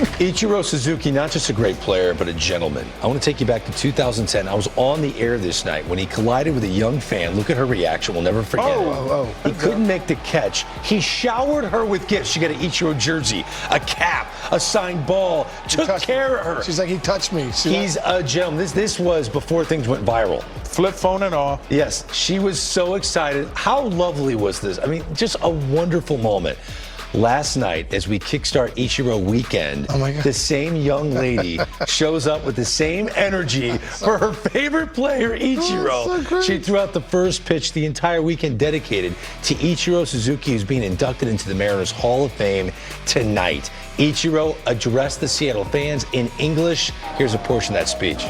Ichiro Suzuki, not just a great player, but a gentleman. I want to take you back to 2010. I was on the air this night when he collided with a young fan. Look at her reaction. We'll never forget it. He couldn't make the catch. He showered her with gifts. She got an Ichiro jersey, a cap, a signed ball, took care of her. She's like, he touched me. He's a gentleman. This was before things went viral. Flip phone and all. Yes, she was so excited. How lovely was this? I mean, just a wonderful moment. Last night, as we kickstart Ichiro weekend, the same young lady shows up with the same energy for her favorite player, Ichiro. So she threw out the first pitch the entire weekend dedicated to Ichiro Suzuki, who's being inducted into the Mariners Hall of Fame tonight. Ichiro addressed the Seattle fans in English. Here's a portion of that speech.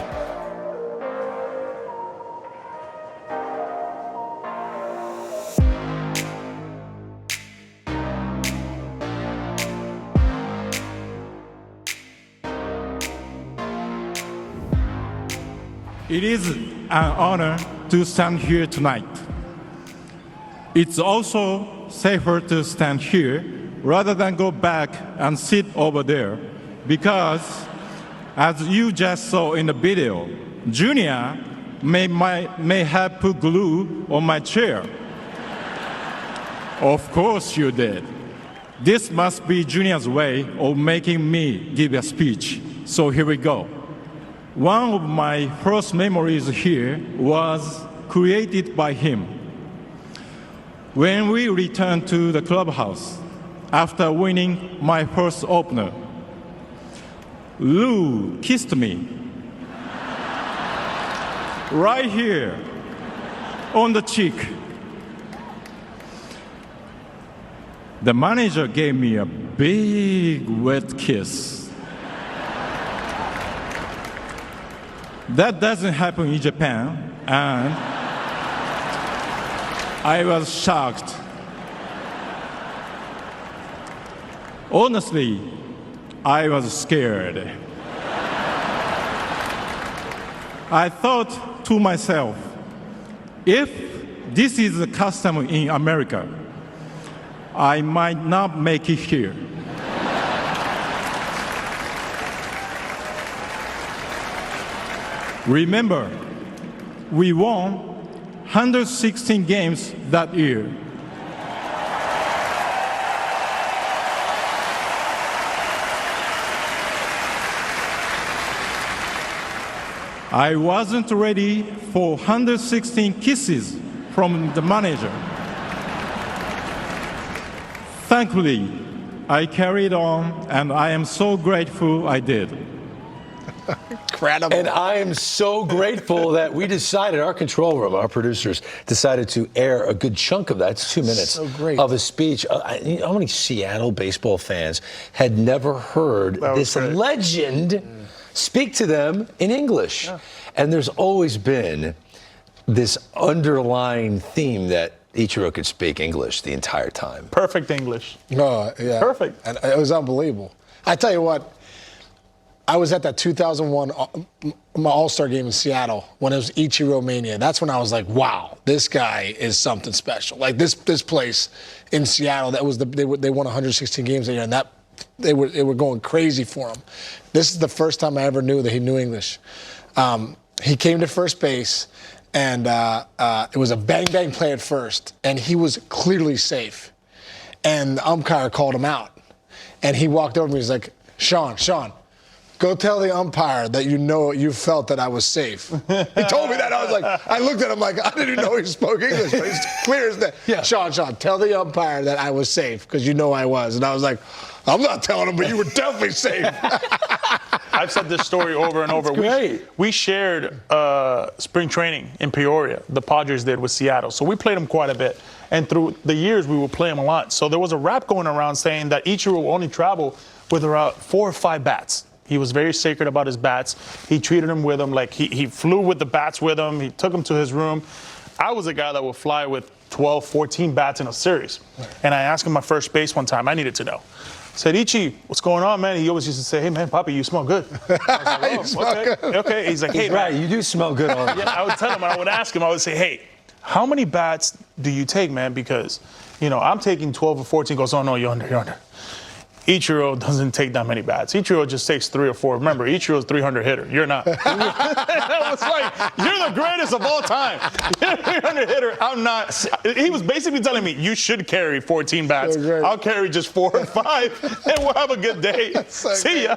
It is an honor to stand here tonight. It's also safer to stand here rather than go back and sit over there because, as you just saw in the video, Junior may have put glue on my chair. Of course you did. This must be Junior's way of making me give a speech. So here we go. One of my first memories here was created by him. When we returned to the clubhouse after winning my first opener, Lou kissed me right here on the cheek. The manager gave me a big wet kiss. That doesn't happen in Japan, and I was shocked. Honestly, I was scared. I thought to myself, if this is the custom in America, I might not make it here. Remember, we won 116 games that year. I wasn't ready for 116 kisses from the manager. Thankfully, I carried on, and I am so grateful I did. Incredible. And I am so grateful that we decided, our control room, our producers, decided to air a good chunk of that. It's 2 minutes of a speech. You know how many Seattle baseball fans had never heard this legend speak to them in English? Yeah. And there's always been this underlying theme that Ichiro could speak English the entire time. Perfect English. Oh, yeah. Perfect. And it was unbelievable. I tell you what, I was at that 2001 my All-Star game in Seattle when it was Ichiro Mania. That's when I was like, wow, this guy is something special. Like this place in Seattle, that was they won 116 games that year, and they were going crazy for him. This is the first time I ever knew that he knew English. He came to first base, and it was a bang-bang play at first, and he was clearly safe. And the umpire called him out, and he walked over to me. He's like, Sean, go tell the umpire that you felt that I was safe. He told me that. I was like, I looked at him like, I didn't even know he spoke English, but it's clear as that. Yeah. Sean, tell the umpire that I was safe, because you know I was. And I was like, I'm not telling him, but you were definitely safe. I've said this story over and over. That's great. We shared spring training in Peoria. The Padres did with Seattle. So we played them quite a bit. And through the years, we would play them a lot. So there was a rap going around saying that Ichiro will only travel with around 4 or 5 bats. He was very sacred about his bats. He treated them with him like he flew with the bats with him. He took them to his room. I was a guy that would fly with 12, 14 bats in a series. And I asked him my first base one time. I needed to know. I said, Ichi, what's going on, man? He always used to say, hey, man, Papi, you smell good. I was like, oh, okay. He's like, hey, right, you do smell good all the time. Yeah, I would tell him, I would ask him, I would say, hey, how many bats do you take, man? Because, I'm taking 12 or 14. He goes, oh, no, you're under. Ichiro doesn't take that many bats. Ichiro just takes 3 or 4. Remember, Ichiro's 300 hitter. You're not. I was like, you're the greatest of all time. You're a 300 hitter. I'm not. He was basically telling me, you should carry 14 bats. So I'll carry just 4 or 5, and we'll have a good day. So See ya.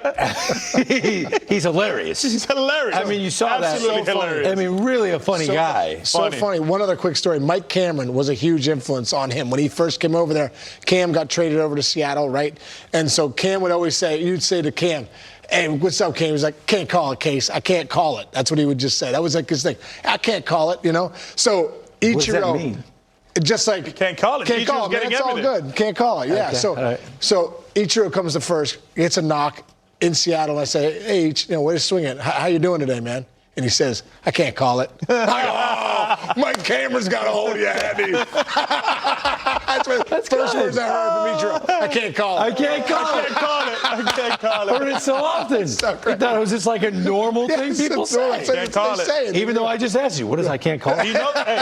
He's hilarious. He's hilarious. I mean, you saw that. Absolutely So funny. hilarious. I mean, really a funny guy. So funny. One other quick story. Mike Cameron was a huge influence on him. When he first came over there, Cam got traded over to Seattle, right? And so Cam would always say, you'd say to Cam, hey, what's up, Cam? He was like, can't call it, Case. I can't call it. That's what he would just say. That was like his thing. I can't call it, you know? So Ichiro. What does that mean? Just like can't call it. Can't call it, man. It's all good. Can't call it. Yeah. Okay. So Ichiro comes to first, gets a knock in Seattle. And I say, hey, way to swing it. How you doing today, man? And he says, I can't call it. Oh, Mike Cameron's got a hold of you, Andy. That's first words I heard from Ichiro. I can't call it. I can't call it. I can't call it. Heard it so often. So I great. thought it was just like a normal thing people say. Can't call it. Even though I just asked you, what is I can't call it?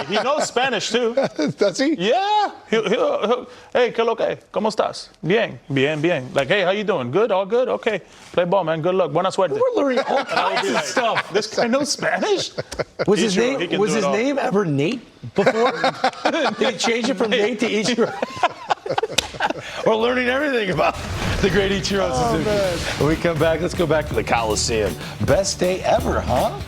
He knows Spanish too. Does he? Yeah. He'll, hey, ¿qué lo que? ¿Cómo estás? Bien, bien, bien. Like, hey, how you doing? Good, all good? Okay. Play ball, man. Good luck. Buena suerte. We're learning all kinds of stuff. This guy knows Spanish? Was his Ichiro, he name can was do it his all. name ever Nate before? Did he change it from Nate to Ichiro? We're learning everything about the great Ichiro Suzuki. Man. When we come back, let's go back to the Coliseum. Best day ever, huh?